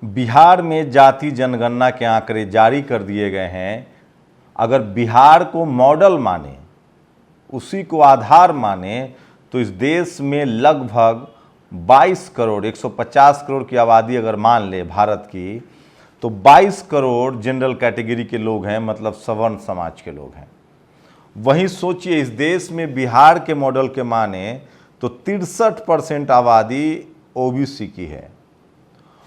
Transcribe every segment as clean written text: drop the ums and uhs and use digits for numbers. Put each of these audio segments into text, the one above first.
बिहार में जाति जनगणना के आंकड़े जारी कर दिए गए हैं। अगर बिहार को मॉडल माने, उसी को आधार माने, तो इस देश में लगभग 22 करोड़ 150 करोड़ की आबादी अगर मान ले भारत की, तो 22 करोड़ जनरल कैटेगरी के लोग हैं, मतलब सवर्ण समाज के लोग हैं। वहीं सोचिए इस देश में बिहार के मॉडल के माने तो 63% आबादी ओबीसी की है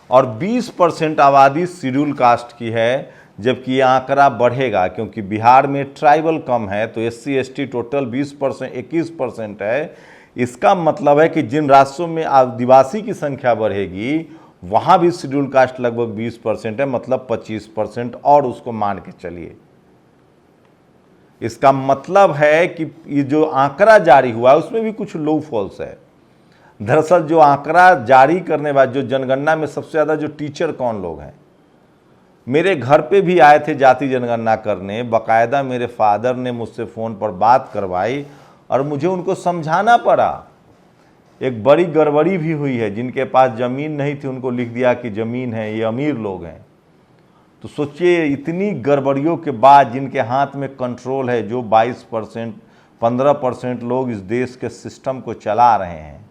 और 20% आबादी शेड्यूल कास्ट की है, जबकि ये आंकड़ा बढ़ेगा क्योंकि बिहार में ट्राइबल कम है। तो एससी एसटी टोटल 21% है। इसका मतलब है कि जिन राज्यों में आदिवासी की संख्या बढ़ेगी वहाँ भी शेड्यूल कास्ट लगभग 20% है, मतलब 25% और उसको मान के चलिए। इसका मतलब है कि ये जो आंकड़ा जारी हुआ है उसमें भी कुछ लो फॉल्स है। दरअसल जो आंकड़ा जारी करने वाले, जो जनगणना में सबसे ज़्यादा जो टीचर कौन लोग हैं, मेरे घर पे भी आए थे जाति जनगणना करने। बाकायदा मेरे फादर ने मुझसे फ़ोन पर बात करवाई और मुझे उनको समझाना पड़ा। एक बड़ी गड़बड़ी भी हुई है, जिनके पास ज़मीन नहीं थी उनको लिख दिया कि ज़मीन है, ये अमीर लोग हैं। तो सोचिए इतनी गड़बड़ियों के बाद जिनके हाथ में कंट्रोल है, जो 22% 15% लोग इस देश के सिस्टम को चला रहे हैं,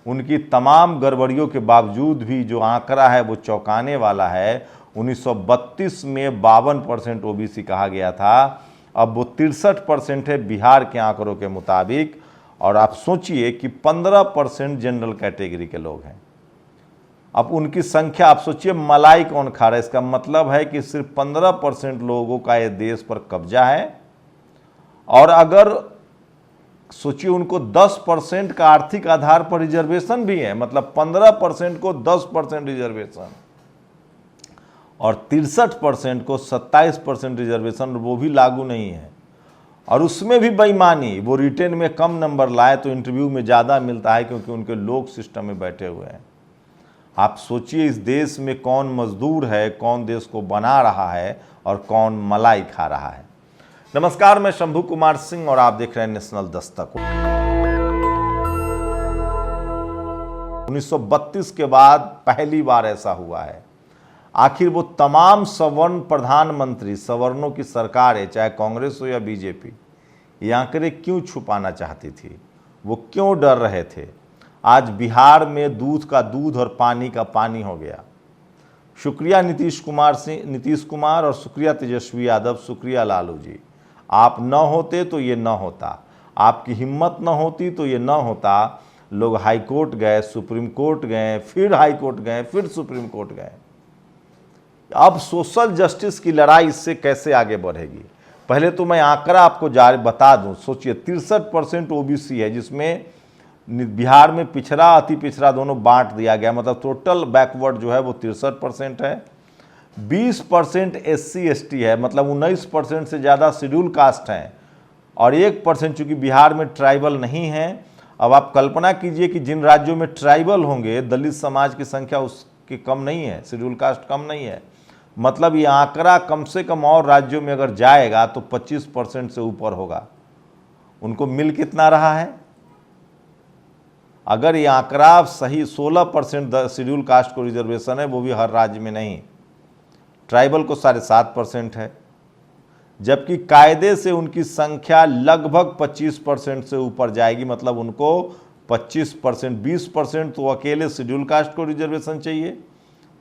उनकी तमाम गड़बड़ियों के बावजूद भी जो आंकड़ा है वो चौंकाने वाला है। 1932 में 52% ओबीसी कहा गया था, अब वो 63% है बिहार के आंकड़ों के मुताबिक। और आप सोचिए कि 15% जनरल कैटेगरी के लोग हैं। अब उनकी संख्या आप सोचिए मलाई कौन खा रहा है। इसका मतलब है कि सिर्फ 15% लोगों का ये देश पर कब्जा है। और अगर सोचिए उनको 10% का आर्थिक आधार पर रिजर्वेशन भी है, मतलब 15% को 10% रिजर्वेशन और 63% को 27% रिजर्वेशन, वो भी लागू नहीं है। और उसमें भी बेईमानी, वो रिटेन में कम नंबर लाए तो इंटरव्यू में ज़्यादा मिलता है क्योंकि उनके लोग सिस्टम में बैठे हुए हैं। आप सोचिए इस देश में कौन मजदूर है, कौन देश को बना रहा है और कौन मलाई खा रहा है। नमस्कार, मैं शंभू कुमार सिंह और आप देख रहे हैं नेशनल दस्तक। 1932 के बाद पहली बार ऐसा हुआ है। आखिर वो तमाम सवर्ण प्रधानमंत्री, सवर्णों की सरकार है, चाहे कांग्रेस हो या बीजेपी, ये आंकड़े क्यों छुपाना चाहती थी? वो क्यों डर रहे थे? आज बिहार में दूध का दूध और पानी का पानी हो गया। शुक्रिया नीतीश कुमार और शुक्रिया तेजस्वी यादव, शुक्रिया लालू जी। आप न होते तो ये न होता, आपकी हिम्मत न होती तो ये न होता। लोग हाई कोर्ट गए, सुप्रीम कोर्ट गए, फिर हाई कोर्ट गए, फिर सुप्रीम कोर्ट गए। अब सोशल जस्टिस की लड़ाई इससे कैसे आगे बढ़ेगी? पहले तो मैं आंकड़ा आपको जारी बता दूं। सोचिए 63% ओबीसी है, जिसमें बिहार में पिछड़ा अति पिछड़ा दोनों बांट दिया गया, मतलब टोटल बैकवर्ड जो है वो 63% है। 20% एससी एसटी है, मतलब 19% से ज़्यादा शेड्यूल कास्ट हैं और 1% चूँकि बिहार में ट्राइबल नहीं है। अब आप कल्पना कीजिए कि जिन राज्यों में ट्राइबल होंगे, दलित समाज की संख्या उसकी कम नहीं है, शेड्यूल कास्ट कम नहीं है। मतलब ये आंकड़ा कम से कम और राज्यों में अगर जाएगा तो 25% से ऊपर होगा। उनको मिल कितना रहा है? अगर ये आंकड़ा सही 16% शेड्यूल कास्ट को रिजर्वेशन है, वो भी हर राज्य में नहीं, ट्राइबल को 7.5% है, जबकि कायदे से उनकी संख्या लगभग 25% से ऊपर जाएगी। मतलब उनको 25%, 20% तो अकेले शेड्यूल कास्ट को रिजर्वेशन चाहिए,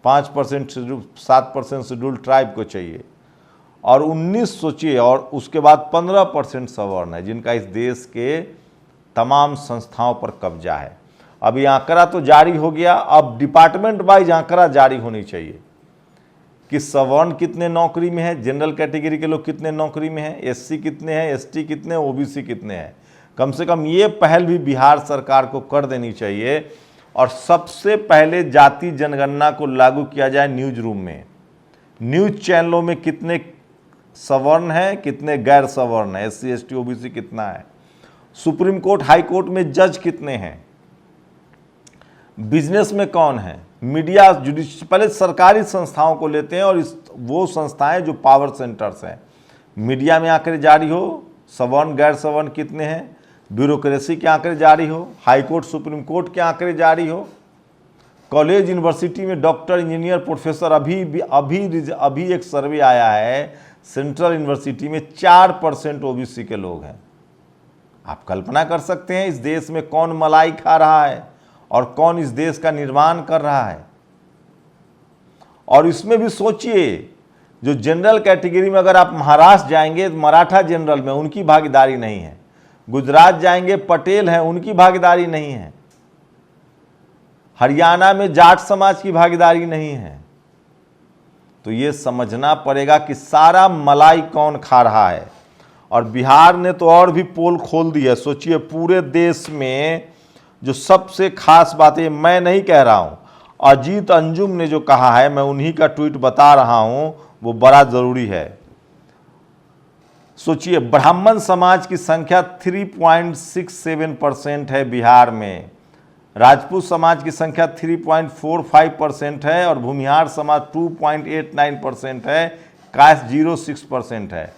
5% शेड्यूल, 7% शेड्यूल ट्राइब को चाहिए और 19 सोचिए, और उसके बाद 15% सवर्ण है, जिनका इस देश के तमाम संस्थाओं पर कब्जा है। अब ये आंकड़ा तो जारी हो गया, अब डिपार्टमेंट वाइज आंकड़ा जारी होनी चाहिए कि सवर्ण कितने नौकरी में है, जनरल कैटेगरी के लोग कितने नौकरी में हैं, एससी कितने हैं, एसटी कितने, ओबीसी कितने हैं। कम से कम ये पहल भी बिहार सरकार को कर देनी चाहिए और सबसे पहले जाति जनगणना को लागू किया जाए न्यूज रूम में। न्यूज चैनलों में कितने सवर्ण हैं, कितने गैर सवर्ण हैं, एससी एसटी ओबीसी कितना है, सुप्रीम कोर्ट हाई कोर्ट में जज कितने हैं, बिजनेस में कौन है, मीडिया, जुडिशरी, पहले सरकारी संस्थाओं को लेते हैं और वो संस्थाएं जो पावर सेंटर्स हैं, मीडिया में आंकड़े जारी हो, सवर्ण गैर सवर्ण कितने हैं, ब्यूरोक्रेसी के आंकड़े जारी हो, हाई कोर्ट सुप्रीम कोर्ट के आंकड़े जारी हो, कॉलेज यूनिवर्सिटी में डॉक्टर, इंजीनियर, प्रोफेसर, अभी एक सर्वे आया है सेंट्रल यूनिवर्सिटी में 4% ओबीसी के लोग हैं। आप कल्पना कर सकते हैं इस देश में कौन मलाई खा रहा है और कौन इस देश का निर्माण कर रहा है। और इसमें भी सोचिए, जो जनरल कैटेगरी में अगर आप महाराष्ट्र जाएंगे तो मराठा जनरल में उनकी भागीदारी नहीं है, गुजरात जाएंगे पटेल हैं, उनकी भागीदारी नहीं है, हरियाणा में जाट समाज की भागीदारी नहीं है। तो ये समझना पड़ेगा कि सारा मलाई कौन खा रहा है। और बिहार ने तो और भी पोल खोल दी है। सोचिए, पूरे देश में जो सबसे खास बात है, मैं नहीं कह रहा हूं, अजीत अंजुम ने जो कहा है, मैं उन्हीं का ट्वीट बता रहा हूं, वो बड़ा जरूरी है। सोचिए, ब्राह्मण समाज की संख्या 3.67% है बिहार में, राजपूत समाज की संख्या 3.45% है और भूमिहार समाज 2.89% है, कास्ट 0.6% है।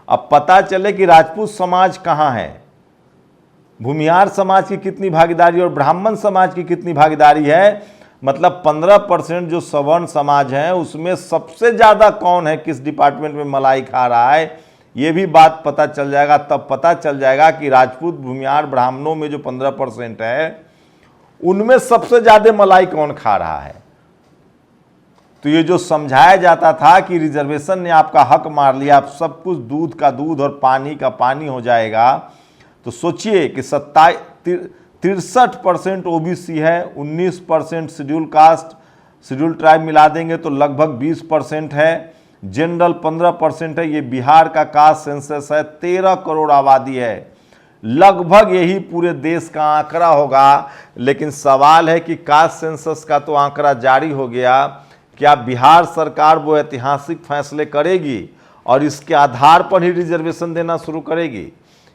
अब पता चले कि राजपूत समाज कहाँ है, भूमिहार समाज की कितनी भागीदारी और ब्राह्मण समाज की कितनी भागीदारी है। मतलब 15% जो सवर्ण समाज है उसमें सबसे ज़्यादा कौन है, किस डिपार्टमेंट में मलाई खा रहा है, ये भी बात पता चल जाएगा। तब पता चल जाएगा कि राजपूत, भूमिहार, ब्राह्मणों में जो 15% है उनमें सबसे ज्यादा मलाई कौन खा रहा है। तो ये जो समझाया जाता था कि रिजर्वेशन ने आपका हक मार लिया, आप सब कुछ दूध का दूध और पानी का पानी हो जाएगा, तो सोचिए कि 63% ओबीसी है, 19% शेड्यूल कास्ट, शेड्यूल ट्राइब मिला देंगे तो लगभग 20% है, जनरल 15% है। ये बिहार का कास्ट सेंसस है, 13 करोड़ आबादी है, लगभग यही पूरे देश का आंकड़ा होगा। लेकिन सवाल है कि कास्ट सेंसस का तो आंकड़ा जारी हो गया, क्या बिहार सरकार वो ऐतिहासिक फैसले करेगी और इसके आधार पर ही रिजर्वेशन देना शुरू करेगी?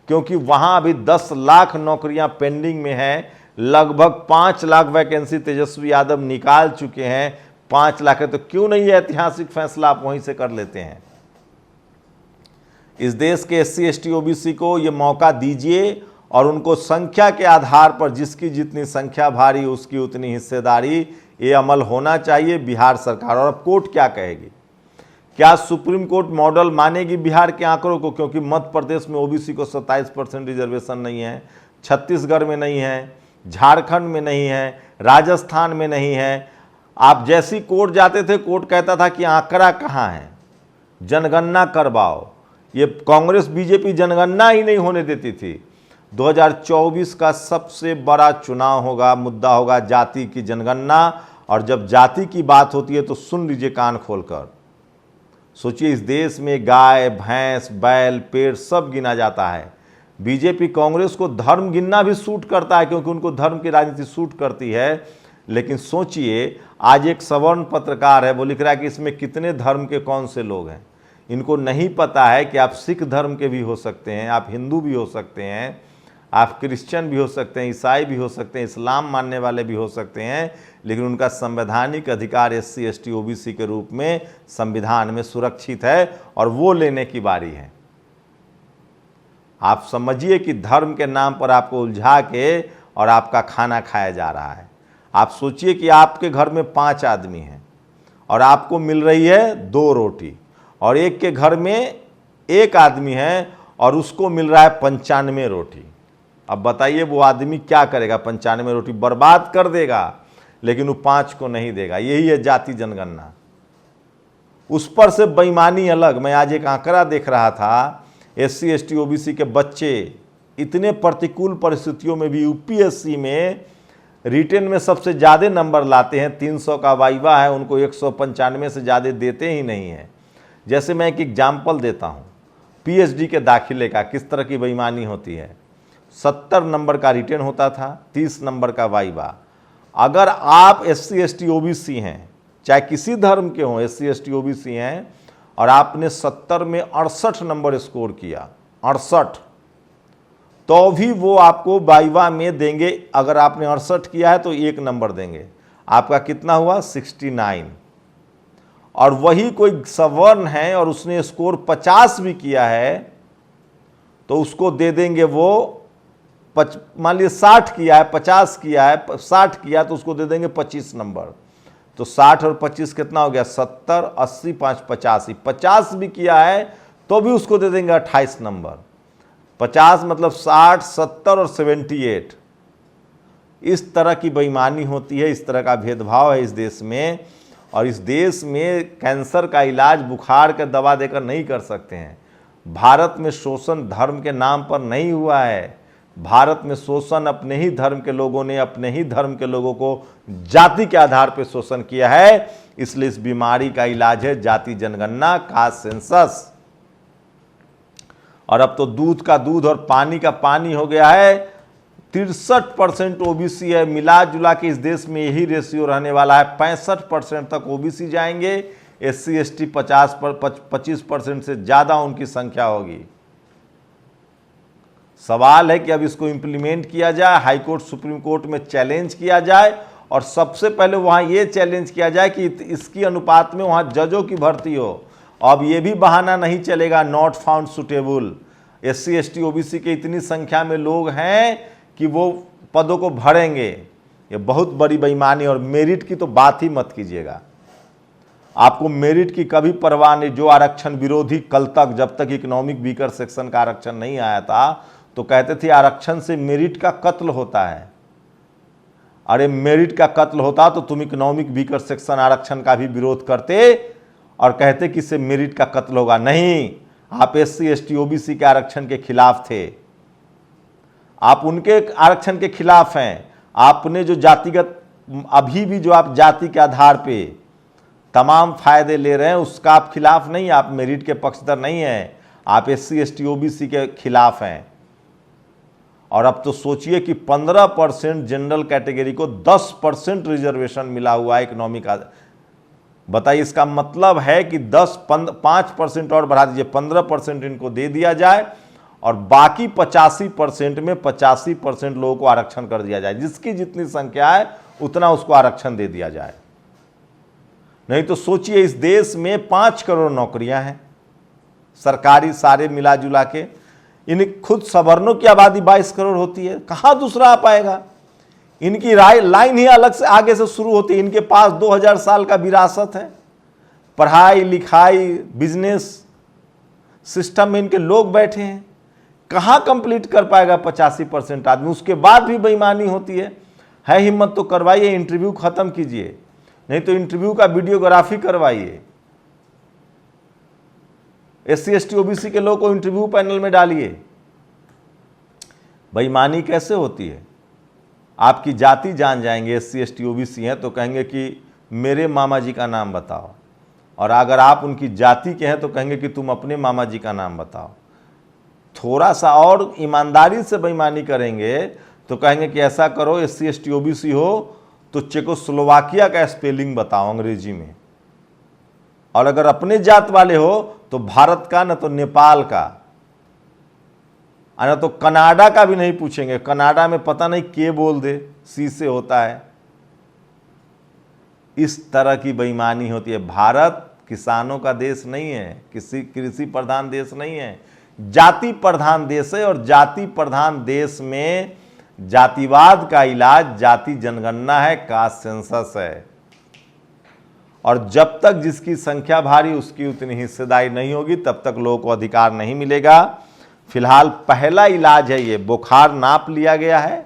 क्योंकि वहां अभी 10 लाख नौकरियां पेंडिंग में हैं, लगभग 5 लाख वैकेंसी तेजस्वी यादव निकाल चुके हैं, 5 लाख है। तो क्यों नहीं ये ऐतिहासिक फैसला आप वहीं से कर लेते हैं? इस देश के SC ST OBC को ये मौका दीजिए और उनको संख्या के आधार पर, जिसकी जितनी संख्या भारी उसकी उतनी हिस्सेदारी, ये अमल होना चाहिए बिहार सरकार। और अब कोर्ट क्या कहेगी? क्या सुप्रीम कोर्ट मॉडल मानेगी बिहार के आंकड़ों को? क्योंकि मध्य प्रदेश में ओबीसी को 27% रिजर्वेशन नहीं है, छत्तीसगढ़ में नहीं है, झारखंड में नहीं है, राजस्थान में नहीं है। आप जैसी कोर्ट जाते थे, कोर्ट कहता था कि आंकड़ा कहाँ है, जनगणना करवाओ। ये कांग्रेस बीजेपी जनगणना ही नहीं होने देती थी। 2024 का सबसे बड़ा चुनाव होगा, मुद्दा होगा जाति की जनगणना। और जब जाति की बात होती है तो सुन लीजिए कान खोलकर। सोचिए, इस देश में गाय, भैंस, बैल, पेड़ सब गिना जाता है। बीजेपी कांग्रेस को धर्म गिनना भी सूट करता है, क्योंकि उनको धर्म की राजनीति सूट करती है। लेकिन सोचिए, आज एक सवर्ण पत्रकार है, वो लिख रहा है कि इसमें कितने धर्म के कौन से लोग हैं। इनको नहीं पता है कि आप सिख धर्म के भी हो सकते हैं, आप हिंदू भी हो सकते हैं, आप क्रिश्चियन भी हो सकते हैं, ईसाई भी हो सकते हैं, इस्लाम मानने वाले भी हो सकते हैं। लेकिन उनका संवैधानिक अधिकार SC ST OBC के रूप में संविधान में सुरक्षित है और वो लेने की बारी है। आप समझिए कि धर्म के नाम पर आपको उलझा के और आपका खाना खाया जा रहा है। आप सोचिए कि आपके घर में 5 आदमी हैं और आपको मिल रही है 2 रोटी, और एक के घर में 1 आदमी है और उसको मिल रहा है 95 रोटी। अब बताइए वो आदमी क्या करेगा? 95 रोटी बर्बाद कर देगा, लेकिन वो 5 को नहीं देगा। यही है जाति जनगणना। उस पर से बेईमानी अलग। मैं आज एक आंकड़ा देख रहा था, SC ST OBC के बच्चे इतने प्रतिकूल परिस्थितियों में भी UPSC में रिटेन में सबसे ज़्यादा नंबर लाते हैं। 300 का वाइवा है, उनको 195 से ज़्यादा देते ही नहीं है। जैसे मैं एक एग्जाम्पल देता हूँ PhD के दाखिले का, किस तरह की बेईमानी होती है। 70 नंबर का रिटेन होता था, 30 नंबर का वाइवा। अगर आप SC ST OBC हैं, चाहे किसी धर्म के हों, SC ST OBC हैं, और आपने 70 में 68 नंबर स्कोर किया, 68, तो भी वो आपको वाइवा में देंगे। अगर आपने 68 किया है तो 1 नंबर देंगे। आपका कितना हुआ? 69। और वही कोई सवर्ण है और उसने स्कोर 50 भी किया है तो उसको दे देंगे वो मान लीजिए 60 किया है, 50 किया है, 60 किया तो उसको दे देंगे 25 नंबर। तो 60 और 25 कितना हो गया? 70, 80, 5, 85। 50 भी किया है तो भी उसको दे देंगे 28 नंबर। 50 मतलब 60, 70 और 78। इस तरह की बेईमानी होती है, इस तरह का भेदभाव है इस देश में। और इस देश में कैंसर का इलाज बुखार का दवा देकर नहीं कर सकते हैं। भारत में शोषण धर्म के नाम पर नहीं हुआ है। भारत में शोषण अपने ही धर्म के लोगों ने अपने ही धर्म के लोगों को जाति के आधार पर शोषण किया है। इसलिए इस बीमारी का इलाज है जाति जनगणना, कास्ट सेंसस। और अब तो दूध का दूध और पानी का पानी हो गया है। 63% ओबीसी है। मिला जुला के इस देश में यही रेशियो रहने वाला है। 65% तक ओबीसी जाएंगे। एससी एसटी 25% से ज्यादा उनकी संख्या होगी। सवाल है कि अब इसको इंप्लीमेंट किया जाए, हाईकोर्ट सुप्रीम कोर्ट में चैलेंज किया जाए और सबसे पहले वहां यह चैलेंज किया जाए कि इसकी अनुपात में वहां जजों की भर्ती हो। अब यह भी बहाना नहीं चलेगा not found suitable. SC ST OBC के इतनी संख्या में लोग हैं कि वो पदों को भरेंगे। ये बहुत बड़ी बेईमानी। और मेरिट की तो बात ही मत कीजिएगा। आपको मेरिट की कभी परवाह नहीं। जो आरक्षण विरोधी कल तक, जब तक इकोनॉमिक वीकर सेक्शन का आरक्षण नहीं आया था, तो कहते थे आरक्षण से मेरिट का कत्ल होता है। अरे मेरिट का कत्ल होता तो तुम इकोनॉमिक वीकर सेक्शन आरक्षण का भी विरोध करते और कहते कि इससे मेरिट का कत्ल होगा। नहीं, आप एससी एसटी ओबीसी के आरक्षण के खिलाफ थे। आप उनके आरक्षण के खिलाफ हैं। आपने जो जातिगत, अभी भी जो आप जाति के आधार पे तमाम फायदे ले रहे हैं, उसका आप खिलाफ नहीं, आप मेरिट के पक्षधर नहीं हैं। आप एससी एसटी ओबीसी के खिलाफ हैं। और अब तो सोचिए कि 15% जनरल कैटेगरी को 10% रिजर्वेशन मिला हुआ है इकोनॉमिक। बताइए, इसका मतलब है कि 5% और बढ़ा दीजिए, 15% इनको दे दिया जाए और बाकी 85% में 85% लोगों को आरक्षण कर दिया जाए। जिसकी जितनी संख्या है उतना उसको आरक्षण दे दिया जाए। नहीं तो सोचिए, इस देश में 5 करोड़ नौकरियां हैं सरकारी, सारे मिला जुला के। इन खुद सवर्णों की आबादी 22 करोड़ होती है। कहां दूसरा आ पाएगा? इनकी लाइन ही अलग से आगे से शुरू होती है। इनके पास 2000 साल का विरासत है। पढ़ाई लिखाई बिजनेस सिस्टम में इनके लोग बैठे हैं। कहां कंप्लीट कर पाएगा 85% आदमी? उसके बाद भी बेईमानी होती है हिम्मत तो करवाइए, इंटरव्यू खत्म कीजिए, नहीं तो इंटरव्यू का वीडियोग्राफी करवाइए। एससी एसटी ओबीसी के लोगों को इंटरव्यू पैनल में डालिए। बेईमानी कैसे होती है? आपकी जाति जान जाएंगे, एससी एसटी ओबीसी हैं तो कहेंगे कि मेरे मामा जी का नाम बताओ, और अगर आप उनकी जाति के हैं तो कहेंगे कि तुम अपने मामा जी का नाम बताओ। थोड़ा सा और ईमानदारी से बेईमानी करेंगे तो कहेंगे कि ऐसा करो, एससी एसटी ओबीसी हो तो चेकोस्लोवाकिया का स्पेलिंग बताओ अंग्रेजी में, और अगर अपने जात वाले हो तो भारत का, न तो नेपाल का, न तो कनाडा का भी नहीं पूछेंगे। कनाडा में पता नहीं के बोल दे, सी से होता है। इस तरह की बेईमानी होती है। भारत किसानों का देश नहीं है, किसी कृषि प्रधान देश नहीं है, जाति प्रधान देश है। और जाति प्रधान देश में जातिवाद का इलाज जाति जनगणना है, कास्ट सेंसस है। और जब तक जिसकी संख्या भारी उसकी उतनी हिस्सेदारी नहीं होगी, तब तक लोगों को अधिकार नहीं मिलेगा। फिलहाल पहला इलाज है ये, बुखार नाप लिया गया है,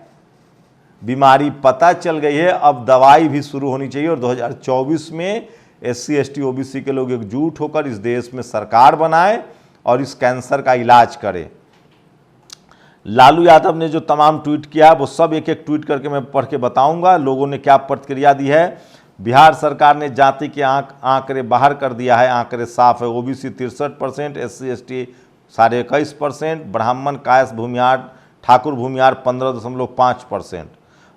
बीमारी पता चल गई है, अब दवाई भी शुरू होनी चाहिए। और 2024 में एससी एसटी ओबीसी के लोग एकजुट होकर इस देश में सरकार बनाए और इस कैंसर का इलाज करें। लालू यादव ने जो तमाम ट्वीट किया वो सब एक एक ट्वीट करके मैं पढ़ के बताऊंगा लोगों ने क्या प्रतिक्रिया दी है। बिहार सरकार ने जाति के आंकड़े बाहर कर दिया है, आंकड़े साफ है। ओबीसी 63%, एससी एसटी 21.5%, ब्राह्मण कायस्थ भूमिहार ठाकुर भूमिहार 15.5%।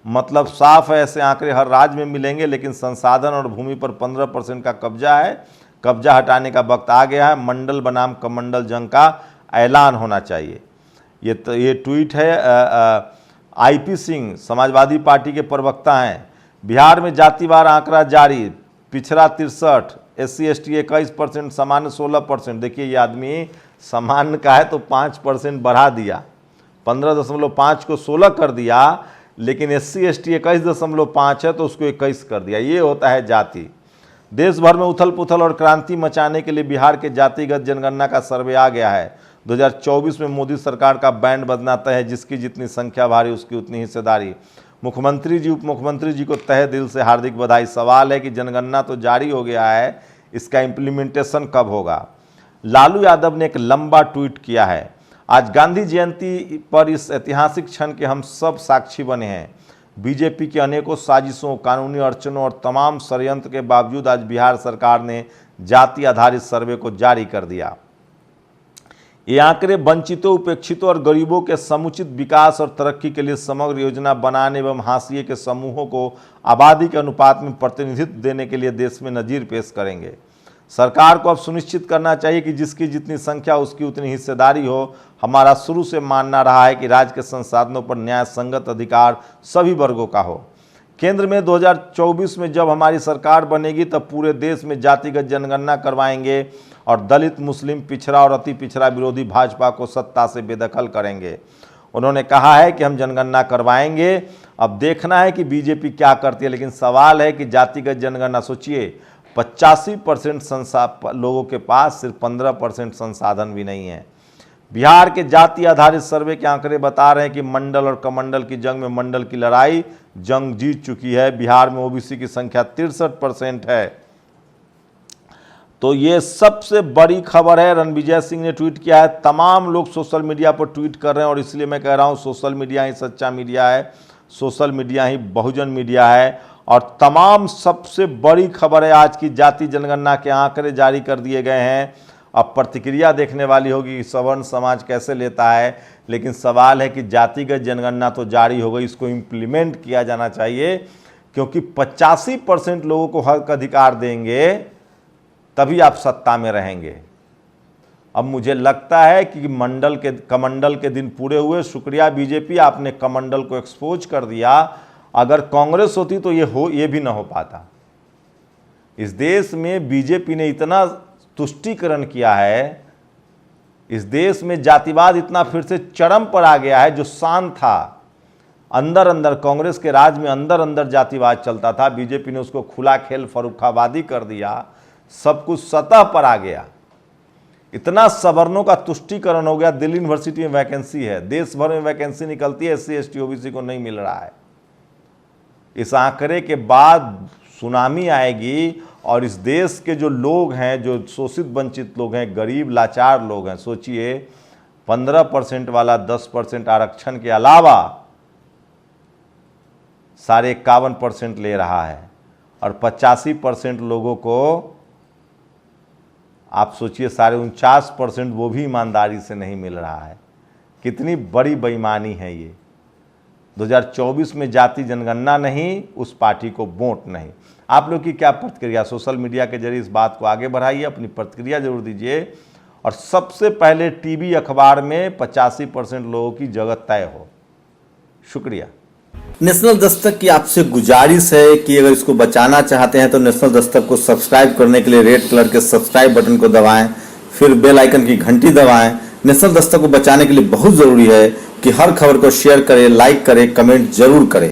मतलब साफ है, ऐसे आंकड़े हर राज्य में मिलेंगे, लेकिन संसाधन और भूमि पर 15% का कब्जा है। कब्जा हटाने का वक्त आ गया है। मंडल बनाम कमंडल जंग का ऐलान होना चाहिए। ये ट्वीट है आईपी सिंह, समाजवादी पार्टी के प्रवक्ता हैं। बिहार में जातिवार आंकड़ा जारी, पिछड़ा 63, एससी एसटी 21%, सामान्य 16%। देखिए ये आदमी सामान्य का है तो 5% बढ़ा दिया, 15.5 को 16 कर दिया, लेकिन SC ST 21.5 है तो उसको 21 कर दिया। ये होता है जाति। देश भर में उथल पुथल और क्रांति मचाने के लिए बिहार के जातिगत जनगणना का सर्वे आ गया है। 2024 में मोदी सरकार का बैंड बजना तय है, जिसकी जितनी संख्या भारी उसकी उतनी हिस्सेदारी। मुख्यमंत्री जी, उप मुख्यमंत्री जी को तहे दिल से हार्दिक बधाई। सवाल है कि जनगणना तो जारी हो गया है, इसका इम्प्लीमेंटेशन कब होगा? लालू यादव ने एक लंबा ट्वीट किया है। आज गांधी जयंती पर इस ऐतिहासिक क्षण के हम सब साक्षी बने हैं। बीजेपी की अनेकों साजिशों, कानूनी अड़चनों और तमाम षड्यंत्र के बावजूद आज बिहार सरकार ने जाति आधारित सर्वे को जारी कर दिया। ये आंकड़े वंचितों, उपेक्षितों और गरीबों के समुचित विकास और तरक्की के लिए समग्र योजना बनाने एवं हाशिए के समूहों को आबादी के अनुपात में प्रतिनिधित्व देने के लिए देश में नजीर पेश करेंगे। सरकार को अब सुनिश्चित करना चाहिए कि जिसकी जितनी संख्या उसकी उतनी हिस्सेदारी हो। हमारा शुरू से मानना रहा है कि राज्य के संसाधनों पर न्याय संगत अधिकार सभी वर्गों का हो। केंद्र में 2024 में जब हमारी सरकार बनेगी तब पूरे देश में जातिगत जनगणना करवाएंगे और दलित, मुस्लिम, पिछड़ा और अति पिछड़ा विरोधी भाजपा को सत्ता से बेदखल करेंगे। उन्होंने कहा है कि हम जनगणना करवाएंगे, अब देखना है कि बीजेपी क्या करती है। लेकिन सवाल है कि जातिगत जनगणना, सोचिए 85% लोगों के पास सिर्फ 15% संसाधन भी नहीं है। बिहार के जाति आधारित सर्वे के आंकड़े बता रहे हैं कि मंडल और कमंडल की जंग में मंडल की लड़ाई जंग जीत चुकी है। बिहार में ओबीसी की संख्या 63% है। तो ये सबसे बड़ी खबर है। रणविजय सिंह ने ट्वीट किया है। तमाम लोग सोशल मीडिया पर ट्वीट कर रहे हैं और इसलिए मैं कह रहा हूँ सोशल मीडिया ही सच्चा मीडिया है, सोशल मीडिया ही बहुजन मीडिया है। और तमाम सबसे बड़ी खबर है आज की, जाति जनगणना के आंकड़े जारी कर दिए गए हैं। अब प्रतिक्रिया देखने वाली होगी कि सवर्ण समाज कैसे लेता है, लेकिन सवाल है कि जातिगत जनगणना तो जारी हो गई, इसको इम्प्लीमेंट किया जाना चाहिए, क्योंकि 85% लोगों को हक अधिकार देंगे तभी आप सत्ता में रहेंगे। अब मुझे लगता है कि कमंडल के दिन पूरे हुए। शुक्रिया बीजेपी, आपने कमंडल को एक्सपोज कर दिया। अगर कांग्रेस होती तो ये भी ना हो पाता। इस देश में बीजेपी ने इतना तुष्टीकरण किया है, इस देश में जातिवाद इतना फिर से चरम पर आ गया है। जो शांत था, अंदर अंदर कांग्रेस के राज में अंदर अंदर जातिवाद चलता था, बीजेपी ने उसको खुला खेल फर्रुखाबादी कर दिया, सब कुछ सतह पर आ गया। इतना सवर्णों का तुष्टीकरण हो गया। दिल्ली यूनिवर्सिटी में वैकेंसी है, देश भर में वैकेंसी निकलती है, SC ST OBC को नहीं मिल रहा है। इस आंकड़े के बाद सुनामी आएगी और इस देश के जो लोग हैं, जो शोषित वंचित लोग हैं, गरीब लाचार लोग हैं, सोचिए 15% वाला 10% आरक्षण के अलावा 51% ले रहा है और 85% लोगों को आप सोचिए 49% वो भी ईमानदारी से नहीं मिल रहा है। कितनी बड़ी बेईमानी है ये। 2024 में जाति जनगणना नहीं, उस पार्टी को वोट नहीं। आप लोग की क्या प्रतिक्रिया? सोशल मीडिया के जरिए इस बात को आगे बढ़ाइए, अपनी प्रतिक्रिया जरूर दीजिए। और सबसे पहले टीवी अखबार में 85% लोगों की जगह तय हो। शुक्रिया। नेशनल दस्तक की आपसे गुजारिश है कि अगर इसको बचाना चाहते हैं तो नेशनल दस्तक को सब्सक्राइब करने के लिए रेड कलर के सब्सक्राइब बटन को दबाएं, फिर बेल आइकन की घंटी दबाएं। नेशनल दस्तक को बचाने के लिए बहुत जरूरी है कि हर खबर को शेयर करें, लाइक करें, कमेंट जरूर करें।